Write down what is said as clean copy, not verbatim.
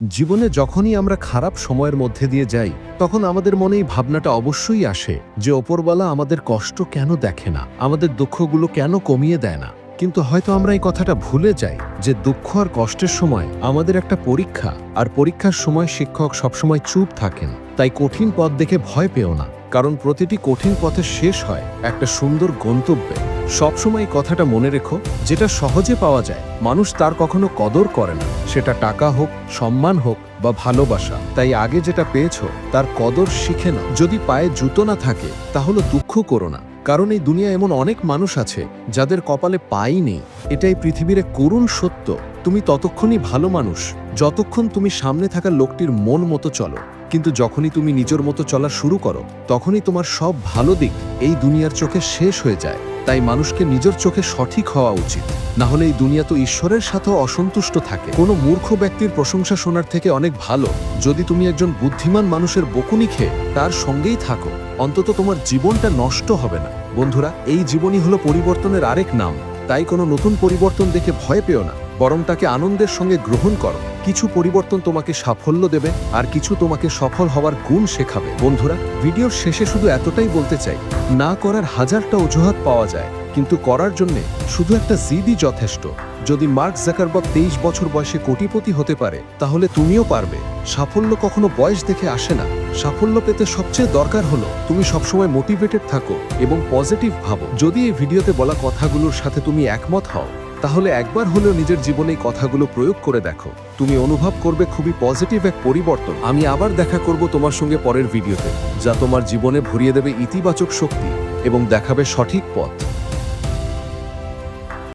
জীবনে যখনই আমরা খারাপ সময়ের মধ্যে দিয়ে যাই তখন আমাদের মনে এই ভাবনাটা অবশ্যই আসে যে ওপরওয়ালা আমাদের কষ্ট কেন দেখে না, আমাদের দুঃখগুলো কেন কমিয়ে দেয় না। কিন্তু হয়তো আমরা এই কথাটা ভুলে যাই যে দুঃখ আর কষ্টের সময় আমাদের একটা পরীক্ষা, আর পরীক্ষার সময় শিক্ষক সবসময় চুপ থাকেন। তাই কঠিন পথ দেখে ভয় পেও না, কারণ প্রতিটি কঠিন পথের শেষ হয় একটা সুন্দর গন্তব্যে। সবসময় এই কথাটা মনে রেখো, যেটা সহজে পাওয়া যায় মানুষ তার কখনো কদর করে না, সেটা টাকা হোক, সম্মান হোক বা ভালোবাসা। তাই আগে যেটা পেয়েছো তার কদর শিখে নাও। যদি পায়ে জুতো না থাকে তাহলে দুঃখ করো না, কারণ এই দুনিয়া এমন অনেক মানুষ আছে যাদের কপালে পাই নেই। এটাই পৃথিবীর এক করুণ সত্য। তুমি ততক্ষণই ভালো মানুষ যতক্ষণ তুমি সামনে থাকা লোকটির মন মতো চলো, কিন্তু যখনই তুমি নিজের মতো চলা শুরু করো তখনই তোমার সব ভালো দিক এই দুনিয়ার চোখে শেষ হয়ে যায়। তাই মানুষকে নিজের চোখে সঠিক হওয়া উচিত, না হলে এই দুনিয়া তো ঈশ্বরের সাথেও অসন্তুষ্ট থাকে। কোনো মূর্খ ব্যক্তির প্রশংসা শোনার থেকে অনেক ভালো যদি তুমি একজন বুদ্ধিমান মানুষের বকুনি খেয়ে তার সঙ্গেই থাকো, অন্তত তোমার জীবনটা নষ্ট হবে না। বন্ধুরা, এই জীবনই হলো পরিবর্তনের আরেক নাম। তাই কোনো নতুন পরিবর্তন দেখে ভয় পেও না, বরং তাকে আনন্দের সঙ্গে গ্রহণ করো। কিছু পরিবর্তন তোমাকে সাফল্য দেবে, আর কিছু তোমাকে সফল হওয়ার গুণ শেখাবে। বন্ধুরা, ভিডিওর শেষে শুধু এতটাই বলতে চাই, না করার হাজারটা অজুহাত পাওয়া যায়, কিন্তু করার জন্যে শুধু একটা জিদই যথেষ্ট। যদি মার্ক জাকারবার্গ 23 বছর বয়সে কোটিপতি হতে পারে, তাহলে তুমিও পারবে। সাফল্য কখনো বয়স দেখে আসে না। সাফল্য পেতে সবচেয়ে দরকার হলো তুমি সবসময় মোটিভেটেড থাকো এবং পজিটিভ ভাবো। যদি এই ভিডিওতে বলা কথাগুলোর সাথে তুমি একমত হও, তাহলে একবার হলেও নিজের জীবনে এই কথাগুলো প্রয়োগ করে দেখো। তুমি অনুভব করবে খুবই পজিটিভ এক পরিবর্তন। আমি আবার দেখা করব তোমার সঙ্গে পরের ভিডিওতে, যা তোমার জীবনে ভরিয়ে দেবে ইতিবাচক শক্তি এবং দেখাবে সঠিক পথ।